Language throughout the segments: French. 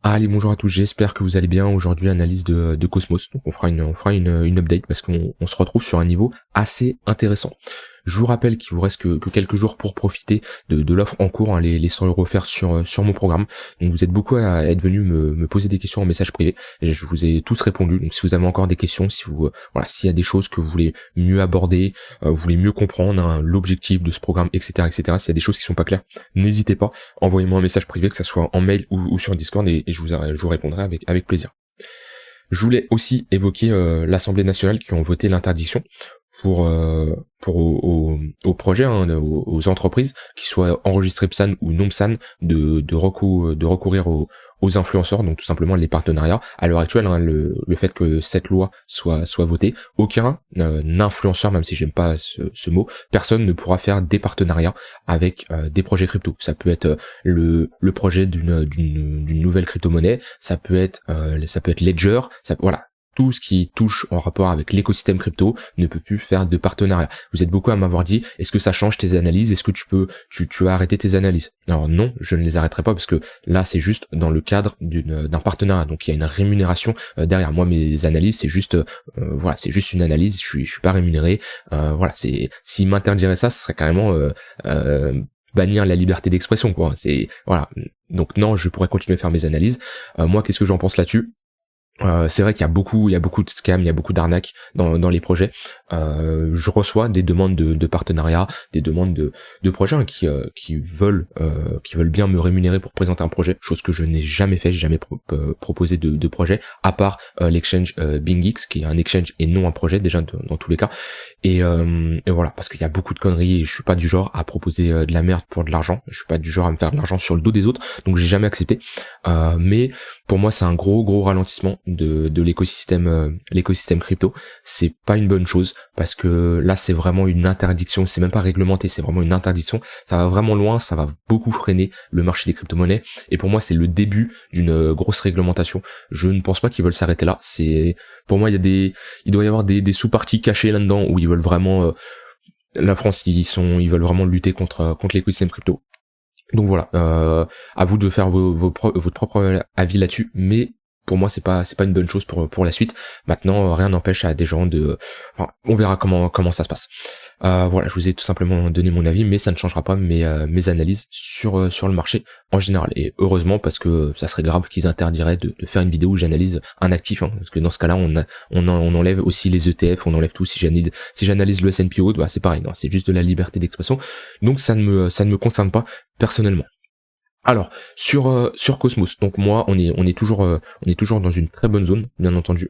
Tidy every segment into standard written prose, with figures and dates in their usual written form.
Allez, bonjour à tous, j'espère que vous allez bien. Aujourd'hui, analyse de Cosmos. Donc on fera une update parce qu'on se retrouve sur un niveau assez intéressant. Je vous rappelle qu'il vous reste que quelques jours pour profiter de l'offre en cours, hein, les 100 € offerts sur mon programme. Donc vous êtes beaucoup à être venus me poser des questions en message privé. Et je vous ai tous répondu. Donc si vous avez encore des questions, si vous voilà, s'il y a des choses que vous voulez mieux aborder, vous voulez mieux comprendre hein, l'objectif de ce programme, etc., etc. S'il y a des choses qui sont pas claires, n'hésitez pas. Envoyez-moi un message privé, que ça soit en mail ou sur Discord, et je vous répondrai avec plaisir. Je voulais aussi évoquer l'Assemblée nationale qui ont voté l'interdiction aux projets, hein, aux entreprises, qui soient enregistrées PSAN ou non PSAN, de recourir aux influenceurs, donc tout simplement les partenariats. À l'heure actuelle, hein, le fait que cette loi soit votée, aucun influenceur, même si j'aime pas ce mot, personne ne pourra faire des partenariats avec des projets crypto. Ça peut être le projet d'une nouvelle crypto-monnaie, ça peut être Ledger, voilà. Tout ce qui touche en rapport avec l'écosystème crypto ne peut plus faire de partenariat. Vous êtes beaucoup à m'avoir dit, est-ce que ça change tes analyses? Est-ce que tu vas arrêter tes analyses? Alors non, je ne les arrêterai pas parce que là c'est juste dans le cadre d'un partenariat. Donc il y a une rémunération derrière. Moi mes analyses c'est juste voilà, c'est juste une analyse, je suis pas rémunéré. Voilà, s'ils m'interdirait ça, ce serait carrément bannir la liberté d'expression quoi. C'est voilà. Donc non, je pourrais continuer à faire mes analyses. Moi qu'est-ce que j'en pense là-dessus? C'est vrai qu'il y a beaucoup de scams, il y a beaucoup d'arnaques dans les projets. Je reçois des demandes de partenariat, des demandes de projets hein, qui veulent bien me rémunérer pour présenter un projet, chose que je n'ai jamais fait, j'ai jamais proposé de projet, à part l'exchange BingX, qui est un exchange et non un projet déjà dans tous les cas. Et voilà, parce qu'il y a beaucoup de conneries et je suis pas du genre à proposer de la merde pour de l'argent, je suis pas du genre à me faire de l'argent sur le dos des autres, donc j'ai jamais accepté. Mais pour moi c'est un gros ralentissement de l'écosystème crypto. C'est pas une bonne chose parce que là c'est vraiment une interdiction, c'est même pas réglementé, c'est vraiment une interdiction. Ça va vraiment loin, ça va beaucoup freiner le marché des crypto-monnaies et pour moi c'est le début d'une grosse réglementation. Je ne pense pas qu'ils veulent s'arrêter là. C'est pour moi il doit y avoir des sous-parties cachées là-dedans où ils veulent vraiment la France ils veulent vraiment lutter contre l'écosystème crypto. Donc voilà, à vous de faire votre propre avis là-dessus, mais pour moi c'est pas une bonne chose pour la suite. Maintenant rien n'empêche à des gens enfin, on verra comment ça se passe. Voilà, je vous ai tout simplement donné mon avis, mais ça ne changera pas mes analyses sur le marché en général. Et heureusement parce que ça serait grave qu'ils interdiraient de faire une vidéo où j'analyse un actif, hein, parce que dans ce cas-là on enlève aussi les ETF, on enlève tout. Si j'analyse le S&P, bah c'est pareil, non, c'est juste de la liberté d'expression. Donc ça ne me concerne pas personnellement. Alors sur Cosmos, donc moi on est toujours dans une très bonne zone, bien entendu.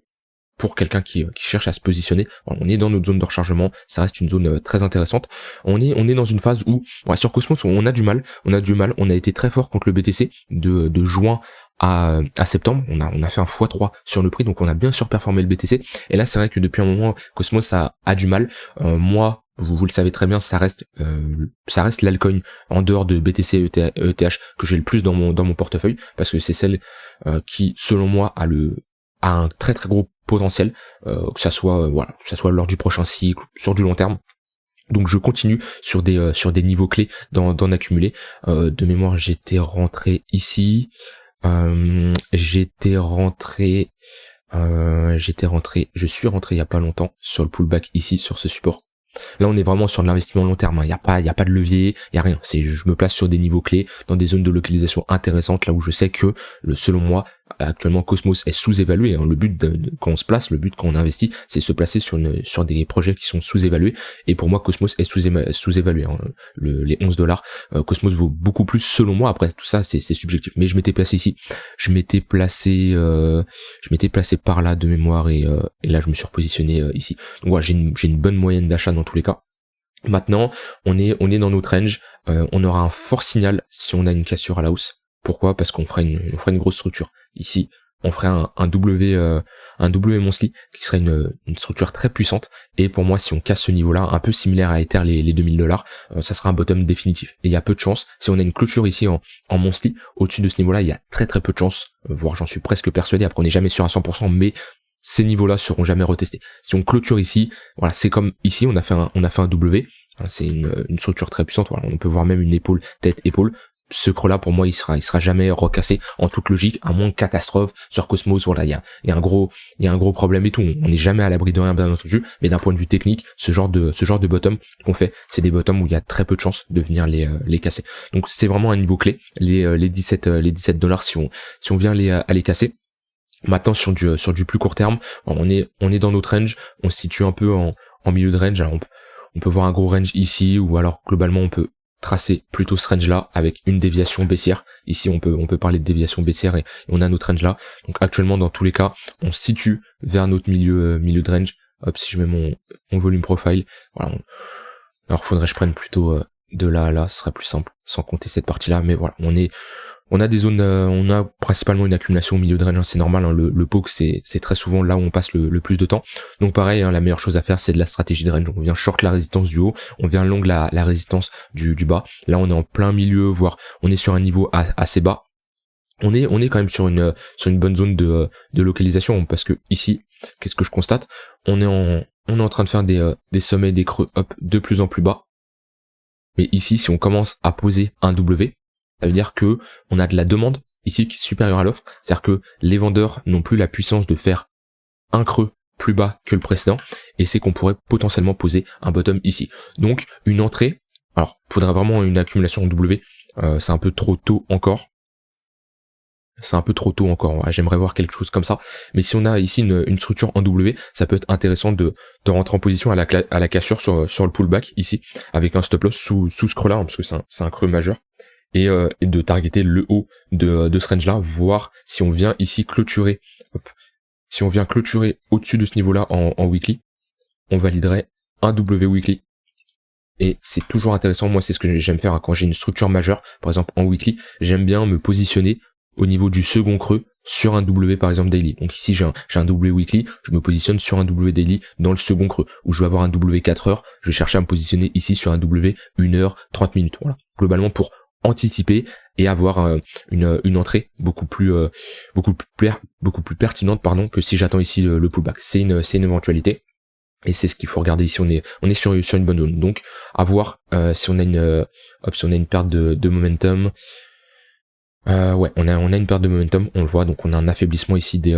Pour quelqu'un qui cherche à se positionner, on est dans notre zone de rechargement, ça reste une zone très intéressante. On est dans une phase où sur Cosmos on a du mal, on a été très fort contre le BTC de juin à septembre, on a fait un x3 sur le prix, donc on a bien surperformé le BTC. Et là c'est vrai que depuis un moment Cosmos a du mal. Moi vous le savez très bien, ça reste l'altcoin en dehors de BTC et ETH que j'ai le plus dans mon portefeuille, parce que c'est celle qui selon moi a un très gros potentiel, que ça soit lors du prochain cycle, sur du long terme. Donc je continue sur des niveaux clés d'en accumuler. De mémoire j'étais rentré ici, je suis rentré il y a pas longtemps sur le pullback ici sur ce support. Là on est vraiment sur de l'investissement long terme, il y a pas de levier, il y a rien, je me place sur des niveaux clés dans des zones de localisation intéressantes, là où je sais que selon moi actuellement Cosmos est sous-évalué, hein. Le but quand on se place, le but quand on investit, c'est se placer sur des projets qui sont sous-évalués, et pour moi Cosmos est sous-évalué, hein. Les 11 $, Cosmos vaut beaucoup plus selon moi. Après tout ça c'est subjectif, mais je m'étais placé ici, je m'étais placé par là de mémoire, et là je me suis repositionné ici. Donc voilà, j'ai une bonne moyenne d'achat dans tous les cas. Maintenant on est dans notre range, on aura un fort signal si on a une cassure à la hausse. Pourquoi? Parce qu'on ferait une grosse structure. Ici, on ferait un W monthly qui serait une structure très puissante. Et pour moi, si on casse ce niveau-là, un peu similaire à Ether les 2000 $, ça sera un bottom définitif. Et il y a peu de chance. Si on a une clôture ici en monthly, au-dessus de ce niveau-là, il y a très peu de chance. Voire j'en suis presque persuadé. Après, on n'est jamais sûr à 100%, mais ces niveaux-là seront jamais retestés. Si on clôture ici, voilà, c'est comme ici, on a fait un W. C'est une structure très puissante. Voilà, on peut voir même une épaule, tête, épaule. ce creux là pour moi il sera jamais recassé en toute logique, à moins de catastrophe sur Cosmos. Voilà, il y a un gros problème et tout, on n'est jamais à l'abri de rien bien entendu, mais d'un point de vue technique, ce genre de bottom qu'on fait, c'est des bottoms où il y a très peu de chances de venir les casser. Donc c'est vraiment un niveau clé, les 17 dollars si on vient à les casser. Maintenant sur du plus court terme, on est dans notre range, on se situe un peu en milieu de range. Alors on peut voir un gros range ici, ou alors globalement on peut tracer plutôt ce range là avec une déviation baissière. Ici on peut parler de déviation baissière et on a notre range là. Donc actuellement dans tous les cas on se situe vers notre milieu de range. Hop, si je mets mon volume profile, voilà. Alors faudrait que je prenne plutôt de là à là, ce serait plus simple sans compter cette partie là, mais voilà, on a des zones, on a principalement une accumulation au milieu de range, c'est normal, hein, le poke c'est très souvent là où on passe le plus de temps. Donc pareil, hein, la meilleure chose à faire c'est de la stratégie de range. On vient short la résistance du haut, on vient long la résistance du bas. Là on est en plein milieu, voire on est sur un niveau assez bas. On est quand même sur une bonne zone de localisation, parce que ici, qu'est-ce que je constate? On est en train de faire des sommets, des creux hop de plus en plus bas. Mais ici, si on commence à poser un W, ça veut dire que on a de la demande ici qui est supérieure à l'offre. C'est-à-dire que les vendeurs n'ont plus la puissance de faire un creux plus bas que le précédent, et c'est qu'on pourrait potentiellement poser un bottom ici. Donc une entrée, alors faudrait vraiment une accumulation en W, c'est un peu trop tôt encore. Ouais, j'aimerais voir quelque chose comme ça. Mais si on a ici une structure en W, ça peut être intéressant de rentrer en position à la cassure sur le pullback ici, avec un stop loss sous ce creux là, hein, parce que c'est un creux majeur. Et de targeter le haut de ce range là, voir si on vient ici clôturer, si on vient clôturer au-dessus de ce niveau là en weekly, on validerait un W weekly. Et c'est toujours intéressant, moi c'est ce que j'aime faire, hein, quand j'ai une structure majeure, par exemple en weekly, j'aime bien me positionner au niveau du second creux sur un W par exemple daily. Donc ici j'ai un W weekly, je me positionne sur un W daily dans le second creux, où je vais avoir un W 4 heures, je vais chercher à me positionner ici sur un W 1 heure 30 minutes. Voilà, globalement pour anticiper et avoir une entrée beaucoup plus pertinente que si j'attends ici le pullback. C'est une éventualité. Et c'est ce qu'il faut regarder ici, on est sur une bonne zone. Donc à voir si on a une perte de momentum. Ouais, on a une perte de momentum, on le voit, donc on a un affaiblissement ici des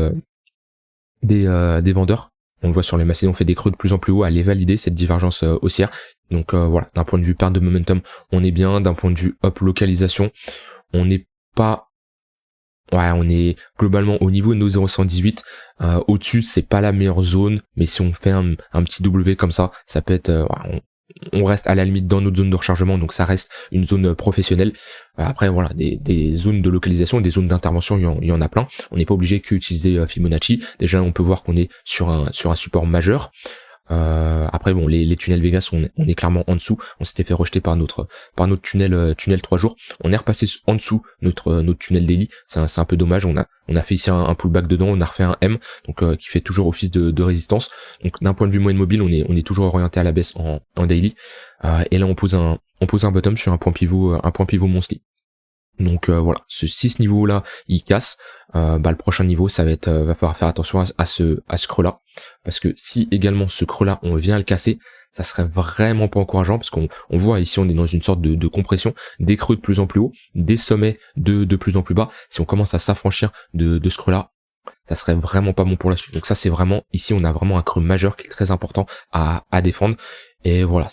vendeurs. On le voit sur les macédons, on fait des creux de plus en plus haut à les valider, cette divergence haussière. Donc voilà, d'un point de vue perte de momentum, on est bien. D'un point de vue localisation, on n'est pas... Ouais, on est globalement au niveau de nos 0,118. Au-dessus, c'est pas la meilleure zone, mais si on fait un petit W comme ça, ça peut être... on reste à la limite dans notre zone de rechargement, donc ça reste une zone professionnelle. Après voilà, des zones de localisation, des zones d'intervention, il y en a plein. On n'est pas obligé qu'utiliser Fibonacci. Déjà on peut voir qu'on est sur un support majeur. Après bon, les tunnels Vegas, on est clairement en dessous. On s'était fait rejeter par notre tunnel 3 jours. On est repassé en dessous notre tunnel daily. C'est un peu dommage. On a fait ici un pullback dedans. On a refait un M, donc qui fait toujours office de résistance. Donc d'un point de vue moyenne mobile, on est toujours orienté à la baisse en daily. Et là on pose un bottom sur un point pivot monthly. Donc voilà, si ce niveau là il casse, le prochain niveau ça va être va falloir faire attention à ce creux là, parce que si également ce creux là on vient le casser, ça serait vraiment pas encourageant, parce qu'on voit ici on est dans une sorte de compression, des creux de plus en plus haut, des sommets de plus en plus bas. Si on commence à s'affranchir de ce creux là, ça serait vraiment pas bon pour la suite. Donc ça c'est vraiment, ici on a vraiment un creux majeur qui est très important à défendre. Et voilà,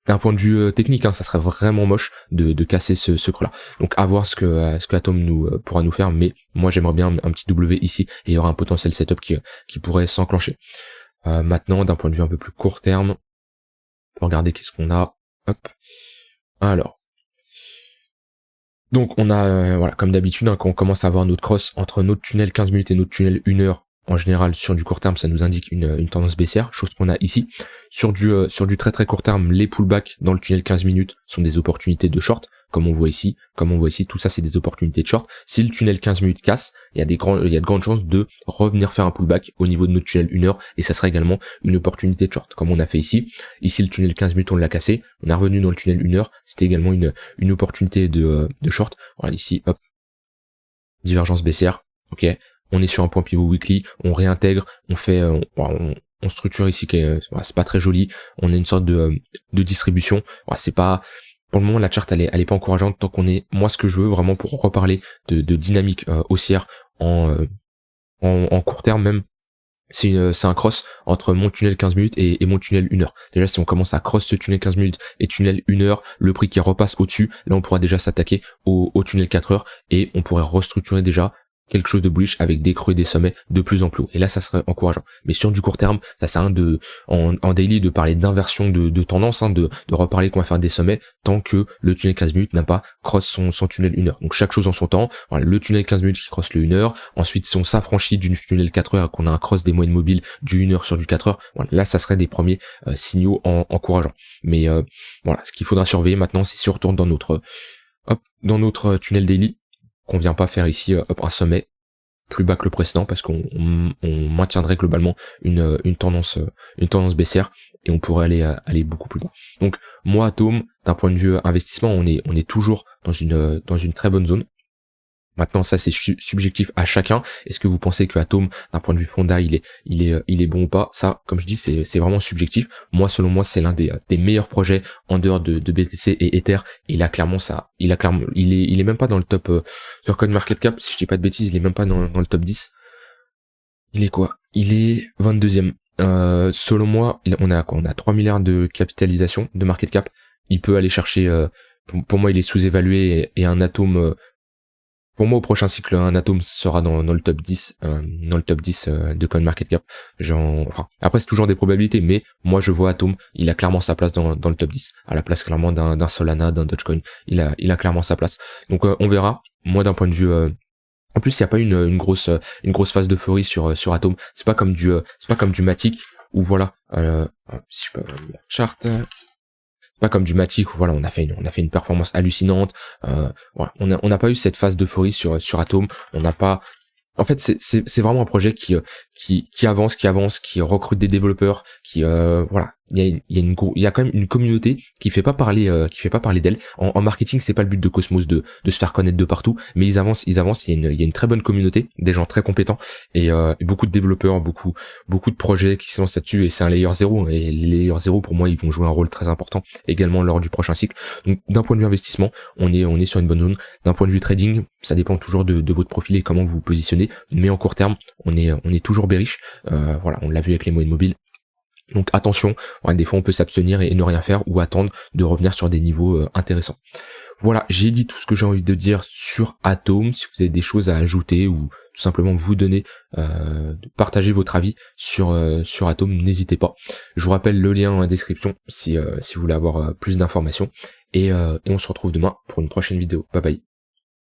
d'un point de vue technique, hein, ça serait vraiment moche de casser ce creux là. Donc à voir ce que Atom pourra nous faire, mais moi j'aimerais bien un petit W ici, et il y aura un potentiel setup qui pourrait s'enclencher. Maintenant, d'un point de vue un peu plus court terme, on peut regarder qu'est-ce qu'on a. Hop. Alors, donc on a voilà, comme d'habitude, hein, quand on commence à avoir notre cross entre notre tunnel 15 minutes et notre tunnel 1 heure, en général sur du court terme ça nous indique une tendance baissière, chose qu'on a ici. Sur du très très court terme, les pullbacks dans le tunnel 15 minutes sont des opportunités de short, comme on voit ici, tout ça c'est des opportunités de short. Si le tunnel 15 minutes casse, il y a de grandes chances de revenir faire un pullback au niveau de notre tunnel 1 heure, et ça sera également une opportunité de short, comme on a fait ici. Ici le tunnel 15 minutes on l'a cassé, on est revenu dans le tunnel 1 heure, c'était également une opportunité de short. Voilà, ici, hop, divergence baissière, ok. On est sur un point pivot weekly, on réintègre, on structure ici, c'est pas très joli, on a une sorte de distribution, c'est pas pour le moment la charte elle est pas encourageante tant qu'on est, moi ce que je veux vraiment pour reparler de dynamique haussière en court terme même, c'est un cross entre mon tunnel 15 minutes et mon tunnel 1 heure. Déjà si on commence à cross ce tunnel 15 minutes et tunnel 1 heure, le prix qui repasse au-dessus, là on pourra déjà s'attaquer au tunnel 4 heures et on pourrait restructurer déjà quelque chose de bullish avec des creux et des sommets de plus en plus haut. Et là ça serait encourageant. Mais sur du court terme, ça sert à rien en daily de parler d'inversion de tendance, de reparler qu'on va faire des sommets tant que le tunnel 15 minutes n'a pas cross son tunnel 1 heure. Donc chaque chose en son temps. Voilà, le tunnel 15 minutes qui cross le 1 heure. Ensuite si on s'affranchit du tunnel 4 heures et qu'on a un cross des moyennes mobiles du 1 heure sur du 4 heures, voilà, là ça serait des premiers signaux encourageants. Mais voilà, ce qu'il faudra surveiller maintenant, c'est si on retourne dans notre tunnel daily, qu'on vient pas faire ici un sommet plus bas que le précédent parce qu'on maintiendrait globalement une tendance baissière et on pourrait aller beaucoup plus bas. Donc moi Atome, d'un point de vue investissement, on est toujours dans une très bonne zone. Maintenant ça c'est subjectif à chacun. Est-ce que vous pensez que Atome d'un point de vue fonda il est bon ou pas? Ça comme je dis c'est vraiment subjectif. Moi selon moi c'est l'un des meilleurs projets en dehors de BTC et Ether. Et il est même pas dans le top sur CoinMarketCap, si je dis pas de bêtises, il est même pas dans le top 10. Il est quoi? Il est 22e. Selon moi, on a 3 milliards de capitalisation de market cap. Il peut aller chercher pour moi il est sous-évalué et un Atome pour moi, au prochain cycle, un Atome sera dans le top 10, de CoinMarketCap. Après, c'est toujours des probabilités, mais moi, je vois Atome, il a clairement sa place dans le top 10, à la place clairement d'un Solana, d'un Dogecoin. Il a clairement sa place. Donc, on verra. Moi, d'un point de vue, en plus, il n'y a pas une grosse phase d'euphorie sur Atome. C'est pas comme du Matic, où voilà, si je peux avoir une charte. Pas comme du Matic où voilà on a fait une performance hallucinante. Voilà, on n'a pas eu cette phase d'euphorie sur Atome. On n'a pas. En fait c'est vraiment un projet qui avance, qui recrute des développeurs, voilà. Il y a quand même une communauté qui fait pas parler d'elle. En marketing, c'est pas le but de Cosmos de se faire connaître de partout, mais ils avancent. Il y a une très bonne communauté, des gens très compétents et beaucoup de développeurs, beaucoup de projets qui se lancent là-dessus et c'est un layer 0 et les layers 0 pour moi, ils vont jouer un rôle très important également lors du prochain cycle. Donc d'un point de vue investissement, on est sur une bonne zone. D'un point de vue trading, ça dépend toujours de votre profil et comment vous vous positionnez, mais en court terme, on est toujours bearish. Voilà, on l'a vu avec les moyennes mobiles. Donc attention, ouais, des fois on peut s'abstenir et ne rien faire ou attendre de revenir sur des niveaux intéressants. Voilà, j'ai dit tout ce que j'ai envie de dire sur Atome. Si vous avez des choses à ajouter ou tout simplement vous donner, partager votre avis sur Atome, n'hésitez pas. Je vous rappelle le lien en description si vous voulez avoir plus d'informations. Et on se retrouve demain pour une prochaine vidéo. Bye bye.